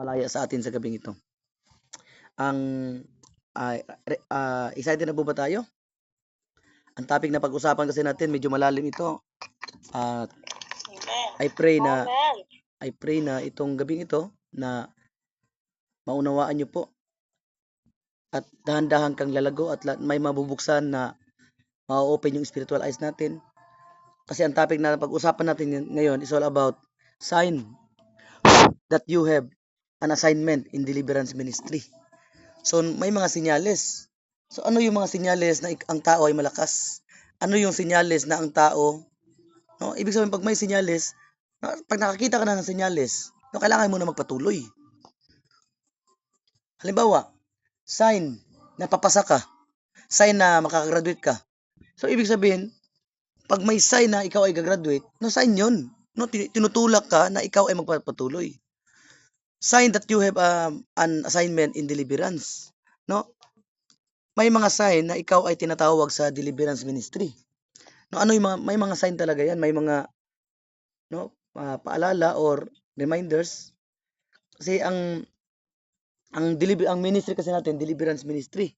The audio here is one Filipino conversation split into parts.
magpapalaya sa atin sa gabing ito. Ang excited na po ba tayo? Ang topic na pag-usapan kasi natin medyo malalim ito. I pray na itong gabing ito na maunawaan nyo po at dahan-dahan kang lalago at may mabubuksan na ma-open yung spiritual eyes natin. Kasi ang topic na pag-usapan natin ngayon is all about sign that you have an assignment in deliverance ministry. So may mga sinyales. So ano yung mga sinyales na ang tao ay malakas? Ano yung sinyales na ang tao, no? Ibig sabihin pag may sinyales, pag nakakita ka na ng sinyales, no, kailangan mo na magpatuloy. Halimbawa, sign na papasa ka, sign na makakagraduate ka. So ibig sabihin, pag may sign na ikaw ay gagraduate, no, sign yun. No, tinutulak ka na ikaw ay magpapatuloy. Sign that you have an assignment in deliverance. No? May mga sign na ikaw ay tinatawag sa deliverance ministry. No, ano yung may mga sign talaga yan, may mga paalala or reminders. Kasi ang ministry kasi natin, deliverance ministry.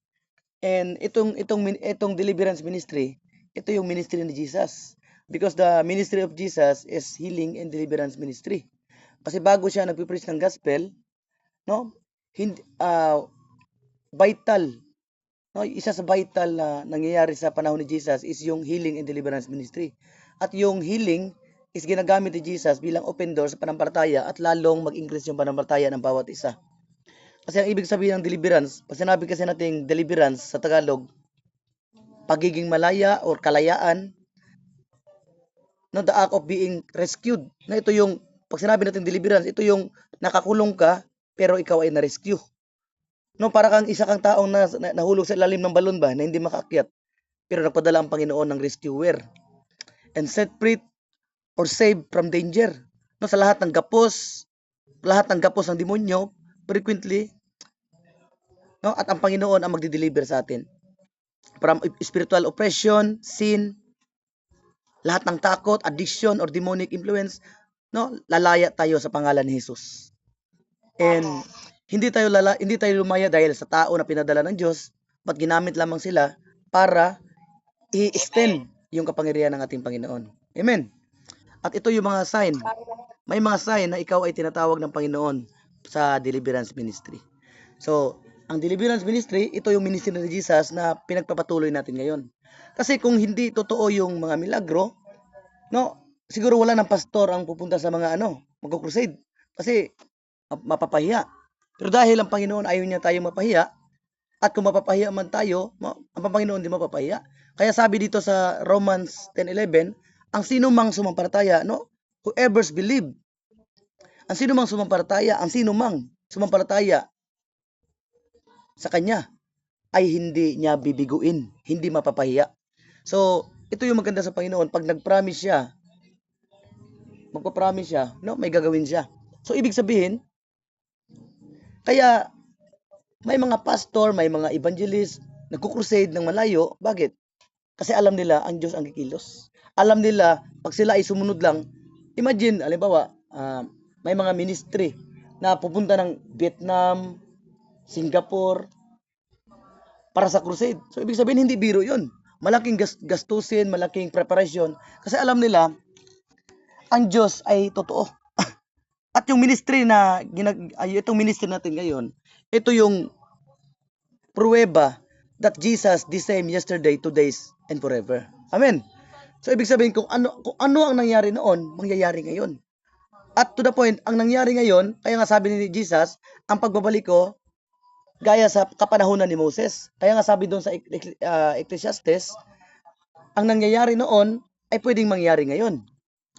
And itong deliverance ministry, ito yung ministry ni Jesus. Because the ministry of Jesus is healing and deliverance ministry. Kasi bago siya nagpe-preach ng gospel, no? Vital, no? Isa sa vital na nangyayari sa panahon ni Jesus is yung healing and deliverance ministry. At yung healing is ginagamit ni Jesus bilang open door sa panampalataya at lalong mag-increase yung panampalataya ng bawat isa. Kasi ang ibig sabihin ng deliverance, pag sinabi kasi nating deliverance sa Tagalog, pagiging malaya or kalayaan, no, the act of being rescued. Na ito yung, pag sinabi natin deliverance, ito yung nakakulong ka, pero ikaw ay na-rescue. No, para kang isa kang taong nahulog sa ilalim ng balon ba, na hindi makaakyat, pero nagpadala ang Panginoon ng rescuer. And set free or save from danger. No, sa lahat ng gapos ng demonyo, frequently, no, at ang Panginoon ang magdi-deliver sa atin. From spiritual oppression, sin, lahat ng takot, addiction, or demonic influence, no, lalaya tayo sa pangalan ni Jesus. And hindi tayo lumaya dahil sa tao na pinadala ng Diyos, but ginamit lamang sila para i-extend yung kapangyarihan ng ating Panginoon. Amen. At ito yung mga sign. May mga sign na ikaw ay tinatawag ng Panginoon sa deliverance ministry. So, ang deliverance ministry, ito yung ministry ni Jesus na pinagpapatuloy natin ngayon. Kasi kung hindi totoo yung mga milagro, no, siguro wala ng pastor ang pupunta sa mga magko-crusade. Kasi mapapahiya. Pero dahil ang Panginoon ayaw niya tayong mapahiya, at kung mapapahiya man tayo, ang Panginoon di mapapahiya. Kaya sabi dito sa Romans 10:11, ang sino mang sumampalataya, no, whoever's believe, ang sino mang sumampalataya sa Kanya ay hindi niya bibiguin, hindi mapapahiya. So, ito yung maganda sa Panginoon. Pag nag-promise siya, magpa-promise siya, no, may gagawin siya. So, ibig sabihin, kaya may mga pastor, may mga evangelist, nagko-crusade ng malayo. Bakit? Kasi alam nila ang Diyos ang kikilos. Alam nila, pag sila ay sumunod lang, imagine, halimbawa, may mga ministry na pupunta ng Vietnam, Singapore, para sa crusade. So, ibig sabihin, hindi biro yun. Malaking gastusin, malaking preparation. Kasi alam nila, ang Diyos ay totoo. At yung ministry itong ministry natin ngayon, ito yung pruweba that Jesus the same yesterday, today, and forever. Amen. So, ibig sabihin, kung ano ang nangyari noon, mangyayari ngayon. At to the point, ang nangyari ngayon, kaya nga sabi ni Jesus, ang pagbabalik ko, gaya sa kapanahunan ni Moses. Kaya nga sabi doon sa Ecclesiastes, ang nangyayari noon ay pwedeng mangyari ngayon.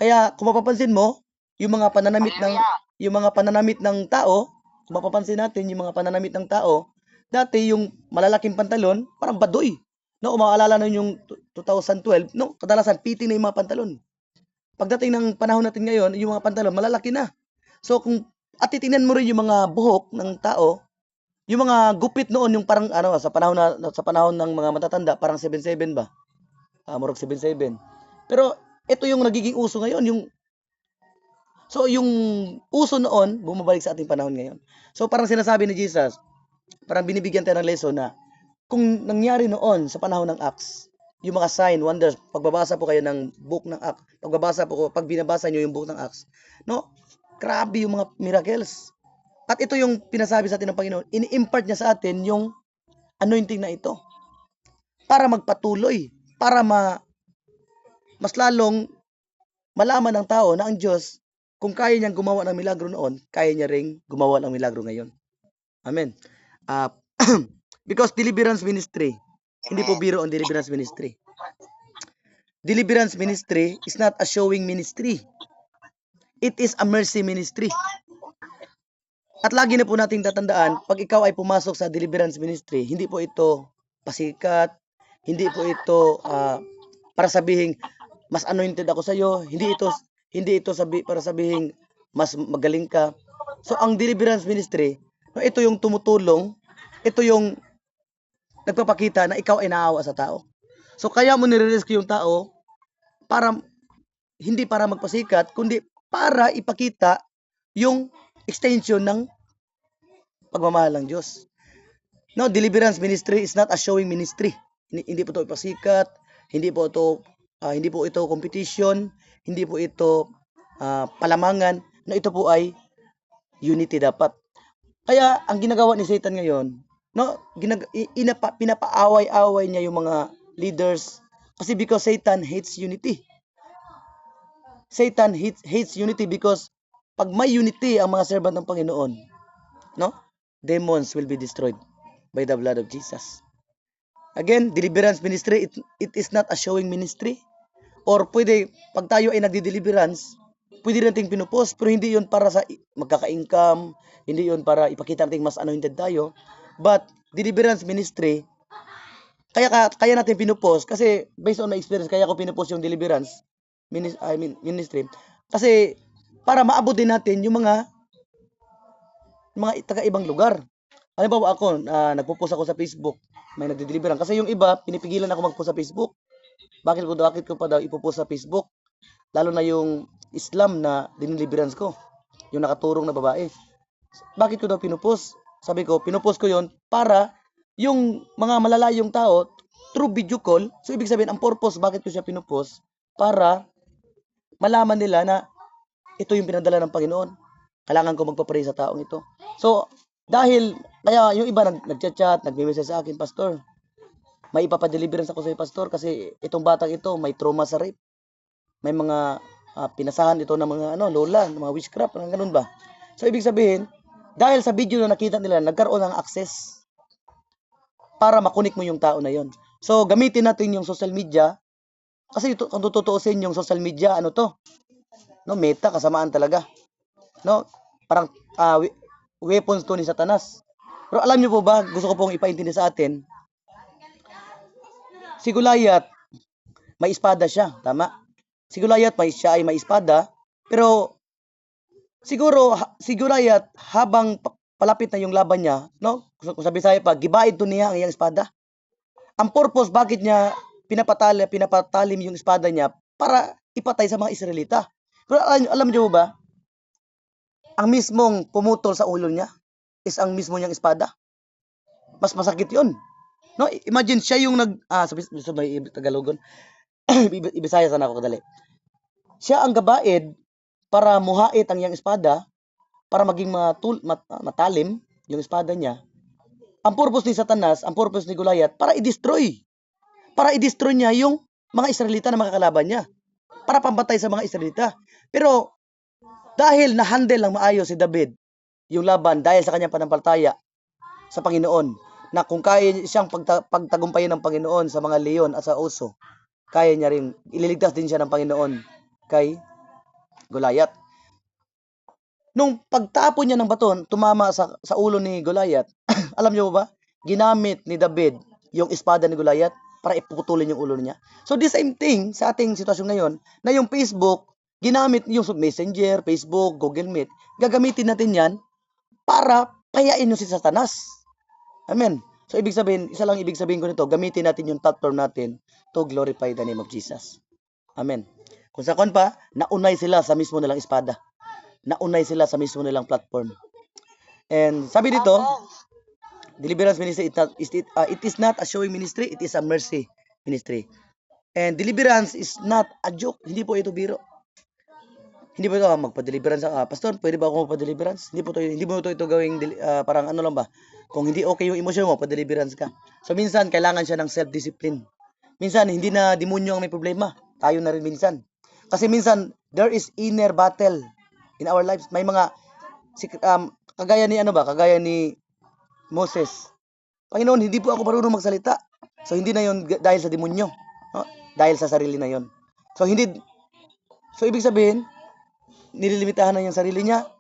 Kaya kung mapapansin mo, yung mga pananamit ng tao, kung mapapansin natin yung mga pananamit ng tao, dati yung malalaking pantalon, parang baduy. No, maalala na yung 2012, no, kadalasan piting na yung mga pantalon. Pagdating ng panahon natin ngayon, yung mga pantalon malalaki na. So at titingnan mo rin yung mga buhok ng tao, yung mga gupit noon, yung parang sa panahon ng mga matatanda, parang 7'7" ba? Murag 7'7". Pero ito yung nagiging uso ngayon, So, yung uso noon, bumabalik sa ating panahon ngayon. So, parang sinasabi ni Jesus, parang binibigyan tayo ng lesson na kung nangyari noon sa panahon ng Acts, yung mga sign, wonders, pagbabasa po kayo ng book ng Acts, pag binabasa nyo yung book ng Acts, no? Grabe yung mga miracles. At ito yung pinasabi sa atin ng Panginoon, ini-impart niya sa atin yung anointing na ito para magpatuloy, para mas lalong malaman ng tao na ang Diyos, kung kaya niyang gumawa ng milagro noon, kaya niya ring gumawa ng milagro ngayon. Amen. Because deliverance ministry, hindi po biro ang deliverance ministry. Deliverance ministry is not a showing ministry. It is a mercy ministry. At lagi na po nating tatandaan, pag ikaw ay pumasok sa deliverance ministry, hindi po ito pasikat, hindi po ito para sabihin mas anointed ako sa iyo, hindi ito para sabihin mas magaling ka. So ang deliverance ministry, ito yung tumutulong, ito yung nagpapakita na ikaw ay naawa sa tao. So kaya mo nire-rescue yung tao para hindi para magpasikat, kundi para ipakita yung extension ng pagmamahal ng Diyos. No, deliverance ministry is not a showing ministry. Hindi po ito ipasikat, hindi po ito competition, hindi po ito palamangan, na ito po ay unity dapat. Kaya ang ginagawa ni Satan ngayon, no, pinapaaway-away niya yung mga leaders kasi because Satan hates unity. Satan hates unity because pag may unity ang mga servant ng Panginoon, no, demons will be destroyed by the blood of Jesus. Again, deliverance ministry, it is not a showing ministry. Or pwede, pag tayo ay nagdi-deliverance, pwede nating pinupost, pero hindi yun para sa magkaka-income, hindi yun para ipakita natin mas anointed tayo. But, deliverance ministry, kaya natin pinupost, kasi based on my experience, kaya ko pinupost yung deliverance ministry. Kasi, para maabot din natin yung mga taga-ibang lugar. Ano ba ako, nagpo-post ako sa Facebook, may nagdi-deliveran. Kasi yung iba, pinipigilan ako mag-post sa Facebook. Bakit ko pa daw ipo-post sa Facebook? Lalo na yung Islam na diniliberans ko, yung nakaturong na babae. Bakit ko daw pinupost? Sabi ko, pinupost ko yon para yung mga malalayong tao, through video call, so ibig sabihin, ang purpose, bakit ko siya pinupost? Para malaman nila na ito yung pinadala ng Panginoon. Kailangan ko magpa-pray sa taong ito. So, kaya yung iba nagchat-chat, nagme-message sa akin, Pastor, may ipapadeliverance ako sa iyo, Pastor, kasi itong batang ito may trauma sa rape. May mga pinasahan ito ng mga lola, ng mga witchcraft, ng ganun ba? So, ibig sabihin, dahil sa video na nakita nila, nagkaroon ng access para makunik mo yung tao na yon. So, gamitin natin yung social media, kasi kung tutuusin yung social media, meta, kasamaan talaga. No? Parang weapons to ni Satanas. Pero alam niyo po ba, gusto ko pong ipaintindi sa atin, si Goliath, may espada siya, tama? Si Goliath, siya ay may espada, pero siguro si Goliath, habang palapit na yung laban niya, no? Kung sa Bisaya pa, gibaid to niya ang iyang espada. Ang purpose, bakit niya pinapatalim yung espada niya, para ipatay sa mga Israelita. Pero alam niyo ba, ang mismong pumutol sa ulo niya is ang mismo niyang espada. Mas masakit yun. No, imagine siya yung may Tagalogon. Ibisaya sana ako kadali. Siya ang gabaid para muhait ang iyang espada, para maging matalim yung espada niya. Ang purpose ni Satanas, ang purpose ni Goliath, para i-destroy. Para i-destroy niya yung mga Israelita na makakalaban niya. Para pambatay sa mga Israelita. Pero dahil na-handle lang maayos si David yung laban dahil sa kanyang panampalataya sa Panginoon, na kung kaya siyang pagtagumpayin ng Panginoon sa mga leon at sa oso, kaya niya rin, ililigtas din siya ng Panginoon kay Goliath. Nung pagtapon niya ng baton, tumama sa ulo ni Goliath, alam niyo ba, ginamit ni David yung espada ni Goliath para iputulin yung ulo niya. So the same thing sa ating sitwasyon ngayon, na yung Facebook, ginamit yung Messenger, Facebook, Google Meet, gagamitin natin yan para payain nyo si Satanas. Amen. So ibig sabihin, isa lang ibig sabihin ko nito, gamitin natin yung platform natin to glorify the name of Jesus. Amen. Kung sa pa, naunay sila sa mismo nilang espada. naunay sila sa mismo nilang platform. And sabi dito, deliverance ministry, it is not a showing ministry, it is a mercy ministry. And deliverance is not a joke. Hindi po ito biro. Hindi po ito magpa-deliverance. Pastor, pwede ba ako magpa-deliverance? Hindi mo ito gawing parang ano lang ba? Kung hindi okay yung emosyon mo, pa-deliverance ka. So minsan, kailangan siya ng self-discipline. Minsan, hindi na demonyo ang may problema. Tayo na rin minsan. Kasi minsan, there is inner battle in our lives. May mga, kagaya ni Moses. Panginoon, hindi po ako marunong magsalita. So, hindi na yon dahil sa demonyo. No? Dahil sa sarili na yon. So, ibig sabihin, nililimitahan na yung sarili niya.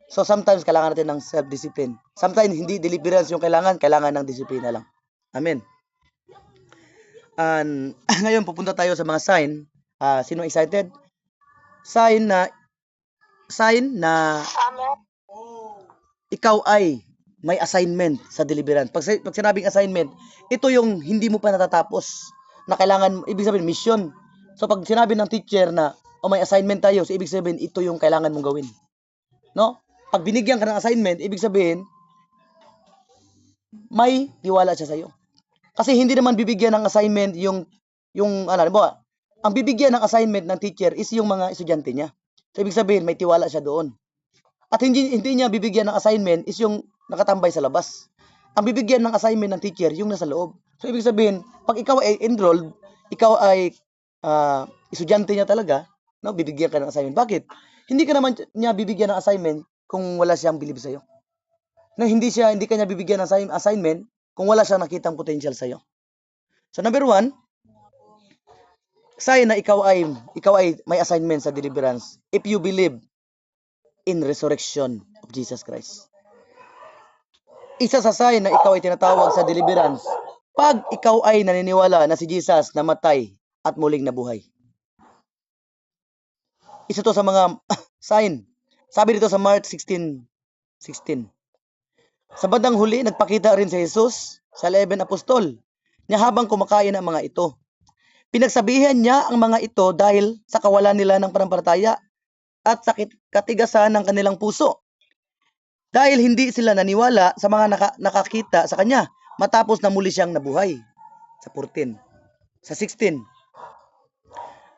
So, sometimes, kailangan natin ng self-discipline. Sometimes, hindi deliverance yung kailangan ng disiplina lang. Amen. And ngayon, pupunta tayo sa mga sign. Sino excited? Sign na ikaw ay may assignment sa deliverance. Pag sinabing assignment, ito yung hindi mo pa natatapos. Na kailangan, ibig sabihin, mission. So, pag sinabi ng teacher na, may assignment tayo, so ibig sabihin, ito yung kailangan mong gawin. No? Pag binigyan ka ng assignment, ibig sabihin, may tiwala siya sa'yo. Kasi hindi naman bibigyan ng assignment ang bibigyan ng assignment ng teacher is yung mga estudyante niya. So, ibig sabihin, may tiwala siya doon. At hindi niya bibigyan ng assignment is yung nakatambay sa labas. Ang bibigyan ng assignment ng teacher, yung nasa loob. So, ibig sabihin, pag ikaw ay enrolled, ikaw ay estudyante niya talaga, no, bibigyan ka ng assignment. Bakit? Hindi ka naman niya bibigyan ng assignment kung wala siyang believe sa'yo. No, hindi ka niya bibigyan ng assignment kung wala siyang nakitang potential sa'yo. So, number 1, sign na ikaw ay may assignment sa deliverance if you believe in resurrection of Jesus Christ. Isa sa sign na ikaw ay tinatawag sa deliverance pag ikaw ay naniniwala na si Jesus namatay at muling nabuhay. Isa to sa mga sign. Sabi dito sa Mark 16:16. Sa bandang huli, nagpakita rin si Jesus sa 11 apostol niya habang kumakain ang mga ito. Pinagsabihan niya ang mga ito dahil sa kawalan nila ng pananampalataya at sa katigasan ng kanilang puso. Dahil hindi sila naniwala sa mga nakakita sa kanya matapos na muli siyang nabuhay. Sa 14. Sa 16.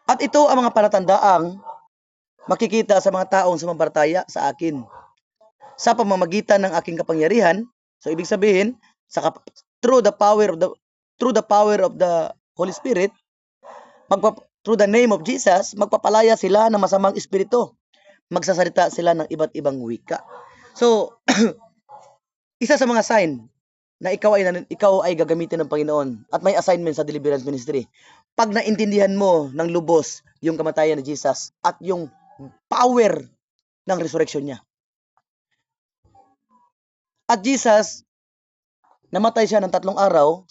At ito ang mga palatandaang makikita sa mga taong sumampalataya sa akin. Sa pamamagitan ng aking kapangyarihan, so ibig sabihin, through the power of the Holy Spirit, through the name of Jesus, magpapalaya sila ng masamang espiritu. Magsasalita sila ng iba't ibang wika. So, isa sa mga sign na ikaw ay gagamitin ng Panginoon at may assignment sa deliverance ministry. Pag naintindihan mo ng lubos yung kamatayan ni Jesus at yung power ng resurrection niya. At Jesus, namatay siya ng 3 araw,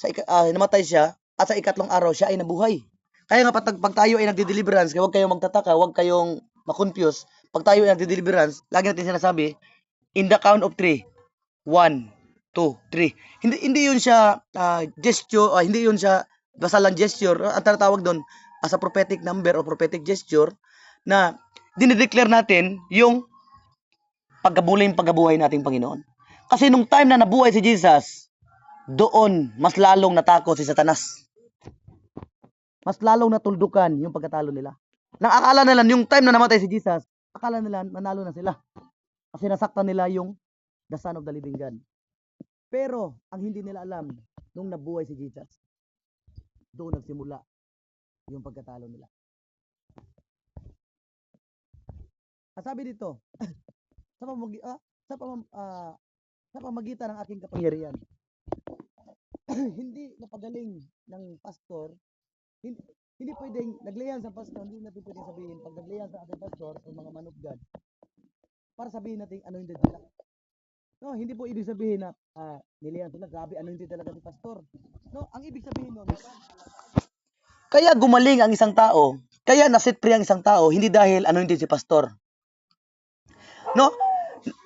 namatay siya at sa 4th araw siya ay nabuhay. Kaya nga pag tayo ay nagde-deliverance, huwag kayong magtataka, huwag kayong ma-confuse. Pag tayo ay nagde-deliverance, lagi natin sinasabi, in the count of 3. 1, 2, 3. Hindi yun siya gesture, hindi yun siya basta lang gesture. Ang tinatawag doon as a prophetic number or prophetic gesture na dinideclare natin yung pagkabuhay nating Panginoon. Kasi nung time na nabuhay si Jesus, doon mas lalong natakot si Satanas. Mas lalong natuldukan yung pagkatalo nila. Nang akala nila yung time na namatay si Jesus, akala nila manalo na sila. Kasi nasaktan nila yung the Son of the Living God. Pero ang hindi nila alam, nung nabuhay si Jesus, doon nagsimula yung pagkatalo nila. Sabi dito, sa pamagitan ng aking kapangyarihan, hindi napagaling ng pastor, hindi pwedeng naglayan sa pastor, hindi natin pwedeng sabihin, pag naglayan sa ating pastor o mga man of God, para sabihin natin ano hindi nila. No, hindi po ibig sabihin na niliyan sila, grabe, ano hindi talaga si pastor. No, ang ibig sabihin nun, kaya gumaling ang isang tao, kaya naset free ang isang tao, hindi dahil ano hindi si pastor. No,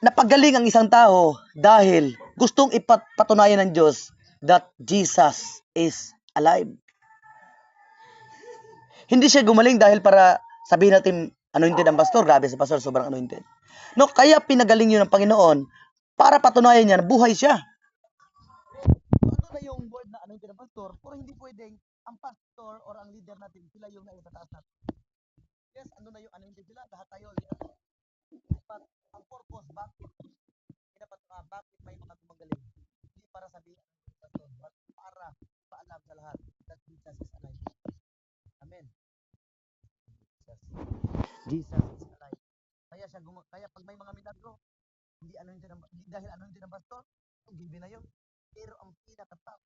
napagaling ang isang tao dahil gustong ipatunayan ng Diyos that Jesus is alive. Hindi siya gumaling dahil para sabihin natin Anointed ang pastor, grabe si pastor, sobrang anointed. No, kaya pinagaling yun ng Panginoon para patunayan niya na buhay siya. So, ano na yung word na anointed ang pastor, pero hindi pwedeng ang pastor or ang leader natin, sila yung naitataas natin. Yes, ano na yung anointed sila, lahat tayo. But ang purpose, bakit? Bakit may mga gumagaling? Hindi para sabihin ang pastor, but para paalam sa lahat that Jesus is alive. Amen. Jesus is alive. Kaya pag may mga milagro, hindi dahil anointed ang pastor, given na yun. Pero ang pinaka-top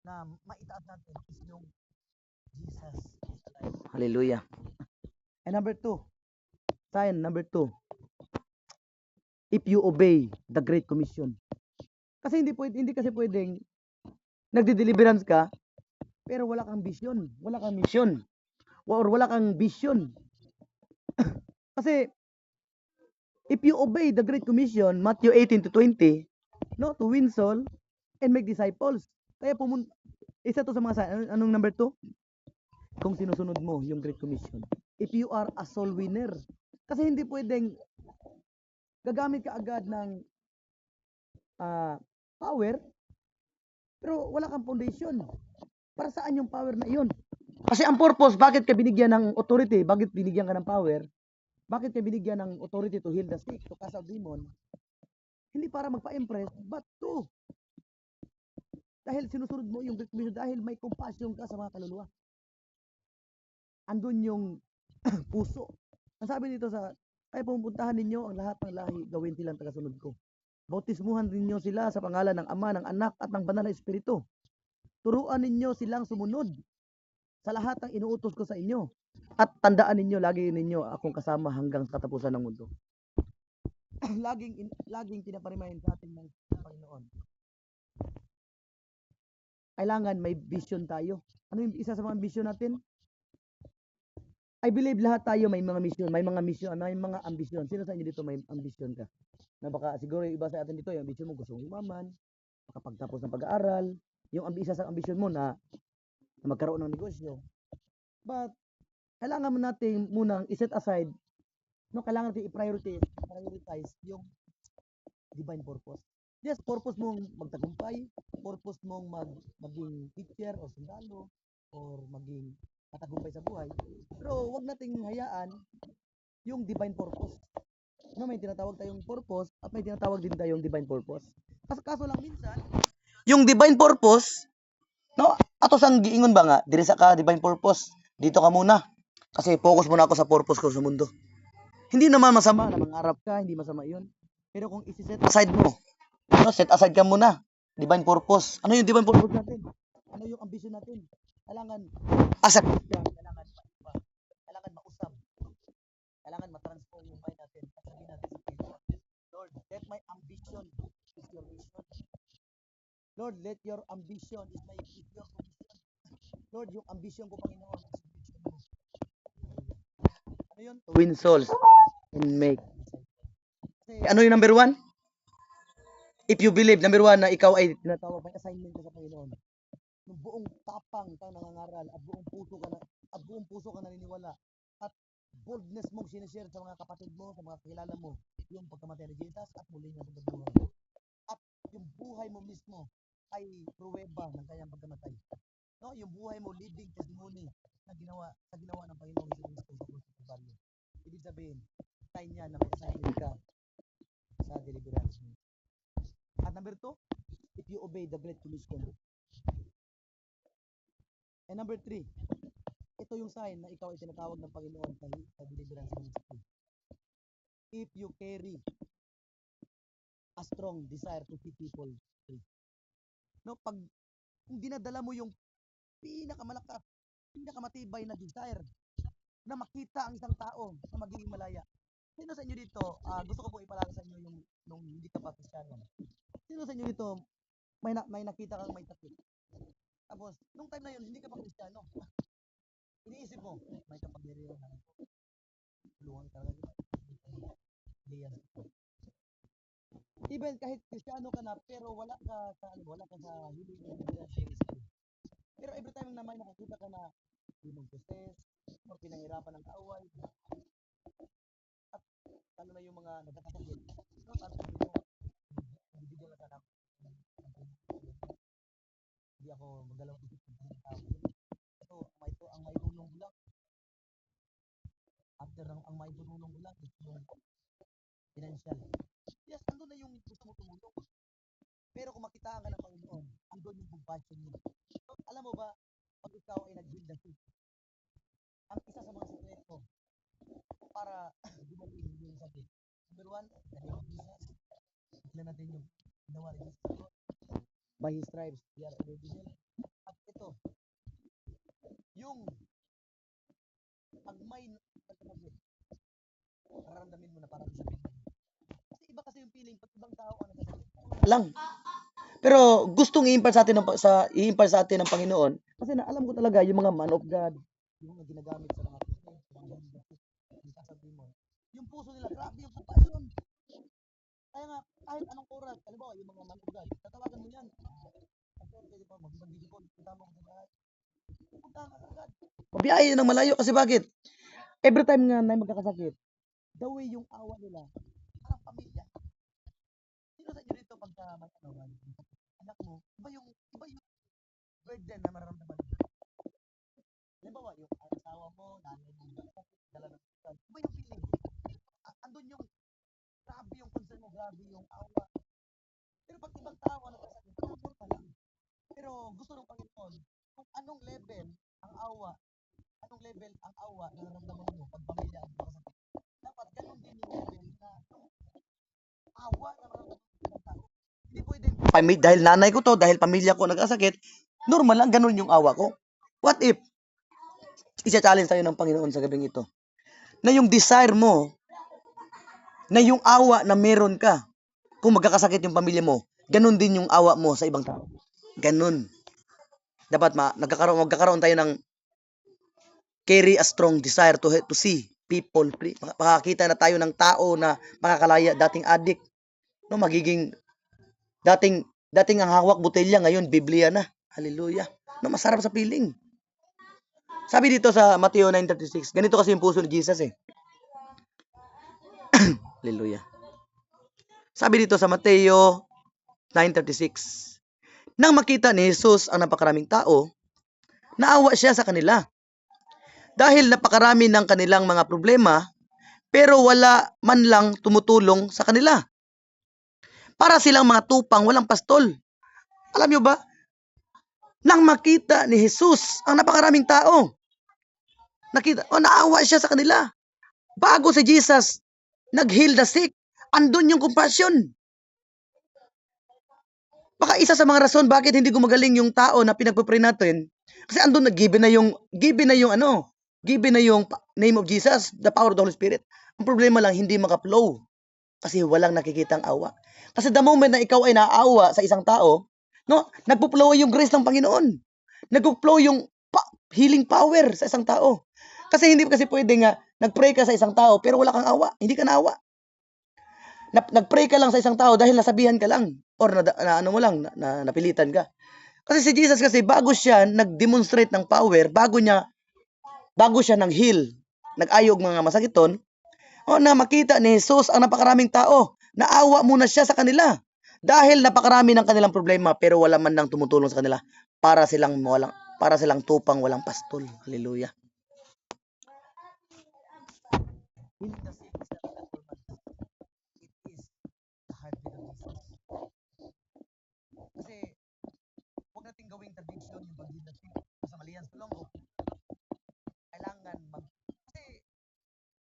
na maitaas natin is yung Jesus is alive. Hallelujah. And number 2, sign number 2, if you obey the Great Commission. Kasi hindi kasi pwedeng nagde-deliverance ka, pero wala kang vision, wala kang mission, or wala kang vision. Kasi, if you obey the Great Commission, Matthew 18-20, no, to win soul and make disciples. Kaya isa to sa mga sign. Anong number 2? Kung sinusunod mo yung Great Commission. If you are a soul winner. Kasi hindi pwedeng gagamit ka agad ng power, pero wala kang foundation. Para saan yung power na iyon? Kasi ang purpose, bakit ka binigyan ng authority, bakit binigyan ka ng power, bakit ka binigyan ng authority to heal the sick, to cast out demon, hindi para magpa-impress, but to, dahil sinusunod mo yung Great Commission, dahil may compassion ka sa mga kaluluwa. Andun yung puso. Ang sabi dito ay pupuntahan ninyo ang lahat ng lahi, gawin silang tagasunod ko. Bautismuhan ninyo sila sa pangalan ng Ama, ng Anak, at ng Banal na Espiritu. Turuan ninyo silang sumunod sa lahat ng inuutos ko sa inyo. At tandaan ninyo, lagi ninyo akong kasama hanggang sa katapusan ng mundo. laging pinaparimahin sa ating ng Panginoon. Kailangan may vision tayo. Ano yung isa sa mga vision natin? I believe lahat tayo may mga mission, may mga ambisyon. Sino sa inyo dito may ambisyon ka? Na baka siguro yung iba sa atin dito, yung ambisyon mo gusto mong umaman, makapagtapos ng pag-aaral, yung isa sa ambisyon mo na magkaroon ng negosyo. But kailangan mo natin munang i-set aside, no, kailangan natin i-prioritize yung divine purpose. Yes, purpose mong magtagumpay, purpose mong maging teacher o sundalo or maging matagumpay sa buhay. Pero wag nating hayaan yung divine purpose. No, may tinatawag tayong purpose at may tinatawag din tayong divine purpose. Kaso lang minsan, yung divine purpose, no, ato sang giingon ba nga, diri sa ka divine purpose, dito ka muna. Kasi focus muna ako sa purpose ko sa mundo. Hindi naman masama na mangarap ka, hindi masama 'yun. Pero kung i-set aside mo, no, set aside ka muna. Divine purpose. Ano yung divine purpose natin? Ano yung ambition natin? Kailangan as a Christian, kailangan mausap. Kailangan ma-transform yung mind natin. Sabihin natin sa Panginoon, Lord, let my ambition is your mission. Lord, let your ambition is your commission. Lord, yung ambition ko, Panginoon, is ambition mo. Ano yun? To win souls and make. Ano yung number 1? If you believe, number 1, na ikaw ay tinatawag, may assignment ka sa Panginoon. Yung buong tapang kang nangangaral at buong puso ka naniniwala at boldness mong sinishare sa mga kapatid mo, sa mga kakilala mo, yung pagkamatay ni Jesus at muli nga pagkabuhay. At yung buhay mo mismo ay pruweba ng kanyang pagkamatay. No, yung buhay mo living testimony na ginawa ng Panginoon Jesucristo sa krus ng Kalbaryo. Ibig sabihin, sign niya na may assignment ka sa deliverance mo. At number 2, if you obey the Great Commission. And number 3, ito yung sign na ikaw ay tinatawag ng Panginoon sa deliverance ministry. If you carry a strong desire to see people free. No, kung dinadala mo yung pinakamatibay na desire na makita ang isang tao na magiging malaya. Sino sa inyo dito, gusto ko po ipaalala sa inyo yung nung hindi ka pa Kristiyano. Sino sa inyo dito, may nakita kang may sakit. Tapos, nung time na yun, hindi ka pa Kristiyano. Iniisip mo, may kapangyarihan na luwang talaga. Even kahit Kristiyano ka na, pero wala ka sa healing and deliverance ministry. Pero every time na may nakakita ka na demon possessed, More pinahirapan ng kaaway, at lalo na yung mga nagkakasakit. No, sabi ko dito, individual na sana ako. Hindi ako magdalawang isip kung sino tao. Ito, ang may tulong ko lang, after ang may tulong ko lang, is yung financial. Yes, andun na yung gusto mo tumulong. Pero kung makitaan ka ng Panginoon, andun yung compassion niya. So, alam mo ba, pag ikaw ay nag-build the faith, ang isa sa mga sekreto para gumaling yung sakit. Number one, the name of Jesus. Tignan natin yung ginawa ni Jesus. By His stripes, we are already healed. At ito, yung pag may nagkakasakit, nararamdamin mo na parang sakit. Kasi iba kasi yung feeling pag ibang tao ang nagkasakit. Lang. Pero gustong i-impart sa atin i-impart sa atin ng Panginoon kasi na alam ko talaga yung mga man of God, yung mga ginagamit sa mga sasabihin mo. Yung puso nila, grabe yung compassion. Kaya nga, kahit anong oras, halimbawa, yung mga man of God, tatawagan mo yan. Pastor, pwede pa mag-video call, punta mo ko sa bahay. Punta ka agad. Pabiyahe ng malayo kasi bakit? Every time nga na magkakasakit, the way yung awa nila, parang pamilya. Sino sa inyo dito pagka may anak mo, iba yung burden na mararamdaman mo. Halimbawa, yung asawa mo, nanay mo, dala ng hospital, iba yung feeling. Andun yung grabe yung concern mo, grabe yung awa. Pero pag ibang tao, nagkasakit, normal lang. Pero gusto ng Panginoon, kung anong level ang awa na nararamdaman mo pag pamilya ang nagkasakit. Dapat ganun din yung level na awa na nararamdaman mo ng tao. Hindi pwede, dahil nanay ko to, dahil pamilya ko nagkasakit, normal lang, ganun yung awa ko. What if, isa-challenge tayo ng Panginoon sa gabing ito, na yung desire mo, na yung awa na meron ka, kung magkakasakit yung pamilya mo, ganun din yung awa mo sa ibang tao. Ganun. Dapat magkakaroon tayo ng carry a strong desire to see people. Makakita na tayo ng tao na makakalaya, dating addict, no, magiging dating ang hawak botelya, ngayon Biblia na. Hallelujah. No, masarap sa piling. Sabi dito sa Mateo 9:36, ganito kasi yung puso ni Jesus eh. Hallelujah. Sabi dito sa Mateo 9:36, nang makita ni Jesus ang napakaraming tao, naawa siya sa kanila. Dahil napakarami ng kanilang mga problema, pero wala man lang tumutulong sa kanila. Para silang mga tupang walang pastol. Alam nyo ba? Nang makita ni Jesus ang napakaraming tao, naawa siya sa kanila. Bago si Jesus nag-heal the sick, andun yung compassion. Baka isa sa mga rason bakit hindi gumagaling yung tao na pinagpupray natin, kasi andun given na yung name of Jesus, the power of the Holy Spirit. Ang problema lang, hindi maka-flow kasi walang nakikitang awa. Kasi the moment na ikaw ay naawa sa isang tao, no, nagpo-flow yung grace ng Panginoon. Nagpo-flow yung healing power sa isang tao. Kasi hindi kasi pwede nga nag-pray ka sa isang tao pero wala kang awa, hindi ka naawa. Nag-pray ka lang sa isang tao dahil nasabihan ka lang or napilitan ka. Kasi si Jesus kasi bago siya nag-demonstrate ng power, bago siya nang-heal, nag-ayog mga masakiton, na makita ni Jesus ang napakaraming tao, naawa muna siya sa kanila. Dahil napakarami ng kanilang problema pero wala man nang tumutulong sa kanila, para silang tupang walang pastol. Hallelujah. Healing the sick is not a performance. It is the heartbeat of Jesus. Kasi huwag natin gawing tradition yung pag-heal the sick. Sa maliyan sa long, kailangan kasi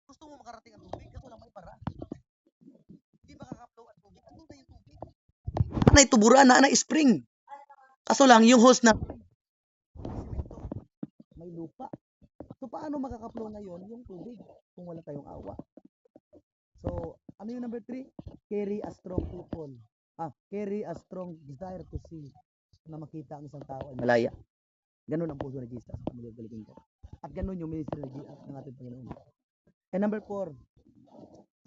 gusto mo makarating ang tubig, kaso lang may para. Hindi makaka-flow ang tubig. Ano na yung tubig? Na ituburan na spring. Kaso lang yung host na may lupa. So paano makaka-flow ngayon yung tubig kung wala tayong awa? So, ano yung number 3? Carry a strong people. Carry a strong desire to see na makita ang isang tao ay malaya. Ganun ang puso ni Jesus. At ganun yung ministry ng ating Panginoon. And number 4,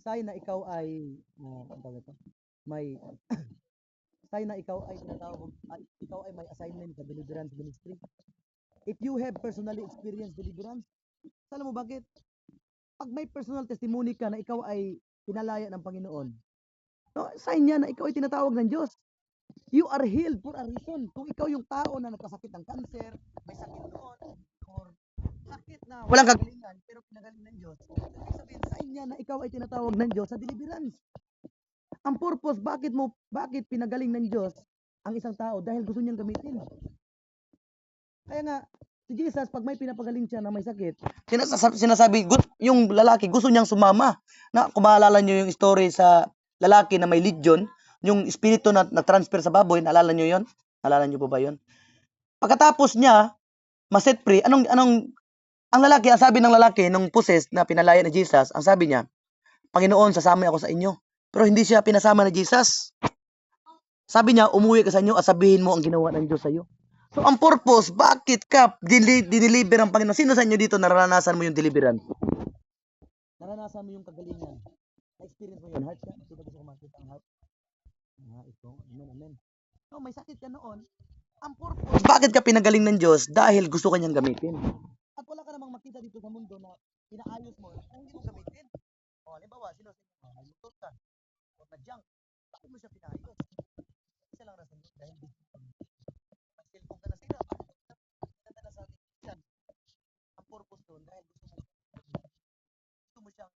say na ikaw ay may say na ikaw ay may assignment sa deliverance ministry. If you have personally experienced deliverance, Alam mo bakit? Pag may personal testimony ka na ikaw ay pinalaya ng Panginoon, no, sign yan na ikaw ay tinatawag ng Diyos. You are healed for a reason. Kung ikaw yung tao na nagkasakit ng cancer, may sakit noon, or sakit na walang kagalingan, pero pinagaling ng Diyos, ibig sabihin, sign yan na ikaw ay tinatawag ng Diyos sa deliverance. Ang purpose, bakit pinagaling ng Diyos ang isang tao? Dahil gusto niyang gamitin. Kaya nga, si Jesus, pag may pinapagaling siya na may sakit, sinasabi, yung lalaki, gusto niyang sumama. Na, kung maalala niyo yung story sa lalaki na may legion, yung espiritu na transfer sa baboy, naalala niyo yon? Naalala niyo po ba yon? Pagkatapos niya, maset free, ang lalaki, ang sabi ng lalaki, nung possessed na pinalaya ni Jesus, ang sabi niya, Panginoon, sasama ako sa inyo. Pero hindi siya pinasama ni Jesus. Sabi niya, umuwi ka sa inyo at sabihin mo ang ginawa ng Diyos sa iyo. So, ang purpose, bakit ka dineliver ang Panginoon? Sino sa inyo dito naranasan mo yung deliverance? Naranasan mo yung kagalingan. Na-experience mo yun. Heart ka? Sino gusto ko makita ang heart? Ito. Amen, amen. So, may sakit ka noon. Ang purpose, bakit ka pinagaling ng Diyos? Dahil gusto ka niyang gamitin. At wala ka namang makita dito sa mundo na pinaayos mo na hindi mo gamitin. O, halimbawa, sino sa inyo? Nalutod ka. O, na-junk. Bakit mo siya pinayos? Isa lang rason doon dahil may cellphone ka na sila. Pinadala sa ating yan. Ang purpose doon dahil gusto mo siyang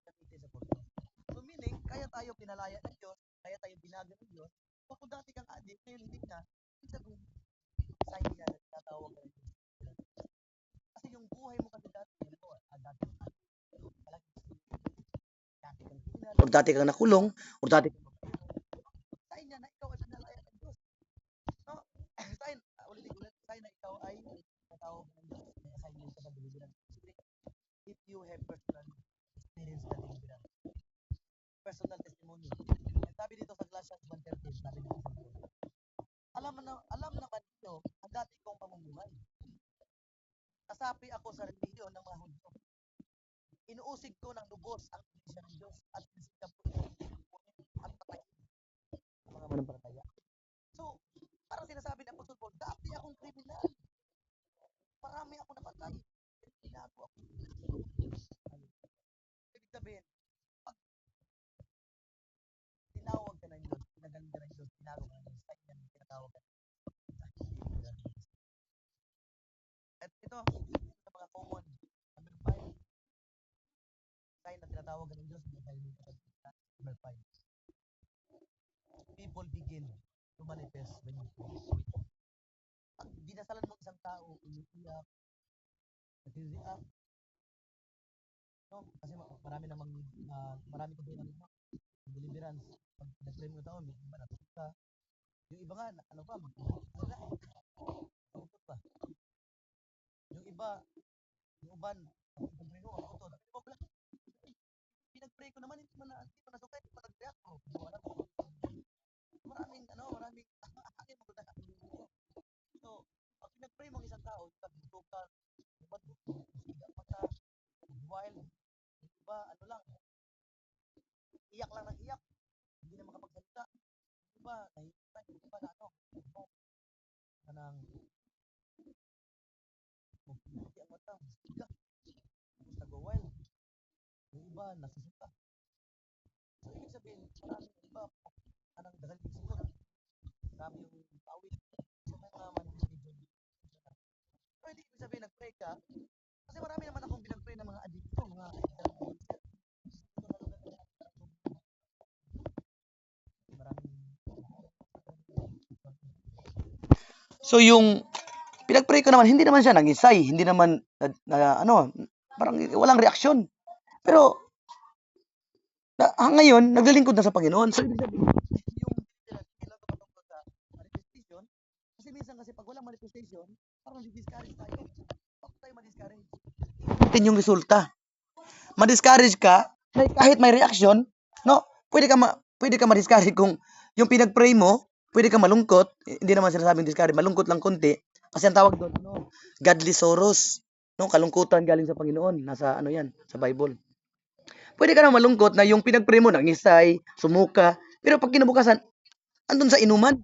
gamitin sa purpose. So meaning, kaya tayo pinalaya ng Diyos, kaya tayo binago ng Diyos. So kung dati kang addict, ngayon hindi na, isa kung sign niya na tinatawag ka ng Diyos. Kasi yung buhay mo kasi dati, dati kang kriminal, o dati kang nakulong, o dati kang sign niya na ikaw ay pinalaya ng Diyos. No? Sign, ulit, sign na ikaw ay tinatawag ng Diyos. May assignment ka sa deliverance. If you have personal experience na deliverance. Personal testimony. Sabi dito sa Galatians 1:13, sabi ng isang Diyos. Alam naman niyo ang dati kong pamumuhay. Nasapi ako sa relihiyon ng mga Hudyo. Inuusig ko ng lubos ang iglesia ng Diyos at sinisikap ko ang patay ng mga manampalataya. So, parang sinasabi ng Apostol Paul, dati akong kriminal. Marami akong napatay. Tinago ako. Ibig sabihin, pag tinawag ka ng Diyos, pinagaling ka ng Diyos, tinago ka ng Diyos, ay yan, tinatawag ka ng Diyos. At ito, sa mga common, number 5, sign na tinatawag ka ng Diyos, number 5. People begin to manifest when you pray. Pag dinasalan mo isang tao, umiiyak, nag-react, no? Kasi marami ko din deliverance. Pag nag-pray mo tao, may iba natutod ka. Yung iba nga, ano pa, natutod pa. Yung iba, yung uban, nag-pray mo, natutod. Pinag-pray ko naman, hindi mo nasukay, hindi mo nag-react ko. Maraming akin mo na. So, pag pinag-pray mo ang isang tao, pag-tukan, wild, iba, ano lang, iyak lang ng iyak, hindi na makapagsalita. Iba, nahihintay, iba na kanang hindi ang mata, siga, tapos nag-wild. Yung iba, nasusuka. So, ibig sabihin, maraming iba, kanang dagal yung siguro, marami yung pawis, so may mga manifestation. So, hindi ibig sabihin, nag-pray ka, kasi marami naman akong pinag-pray ng mga adikto, mga So yung pinag-pray ko naman, hindi naman siya nag-isay, hindi naman parang walang reaksyon. Pero ngayon, naglilingkod na sa Panginoon. So ibig sabihin, yung patungkol sa manifestation, kasi minsan kasi pag walang manifestation, parang discourage tayo. Bakit tayo ma-discourage? Tingnan yung resulta. Ma-discourage ka, kahit may reaction, no? Pwede ka ma-discourage kung yung pinag-pray mo, pwede ka malungkot, hindi naman sinasabing discourage, malungkot lang konti, kasi ang tawag doon, godly sorrows, no? Kalungkutan galing sa Panginoon, nasa yan, sa Bible. Pwede ka na malungkot na yung pinag-pray mo, nangisay, sumuka, pero pag kinabukasan, andun sa inuman.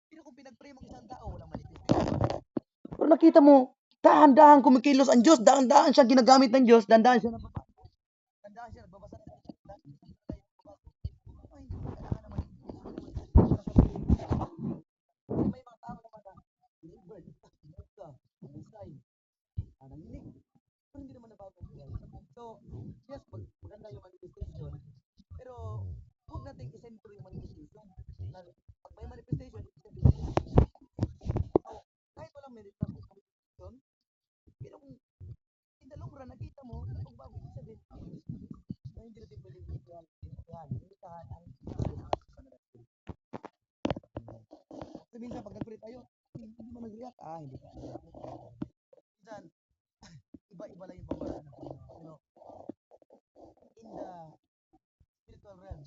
Pero kung pinag-pray mo isang tao, walang manifestation. Pero nakita mo, Dahan-dahan kumikilos ang Diyos, dahan-dahan siya ginagamit ng Diyos, dahan-dahan siya dahan-dahan siya nagbabasa ng salita. Ay, hindi mo kailangan naman may mga tao naman na delivered, ka, design, nanginig. Pero hindi naman nabago ang buhay. So, yes, maganda yung manifestation. Pero, huwag natin isentro yung manifestation. Pag may manifestation, so, kahit walang manifestation, pero kung in the long run, nakita mo, nagbago siya din. Na hindi natin pwede yan. Limitahan ang so, minsan, pag nag-pray tayo, hindi mo nag-react. Hindi ka. Minsan, iba-iba lang yung pamamaraan ng Panginoon. In the spiritual realm,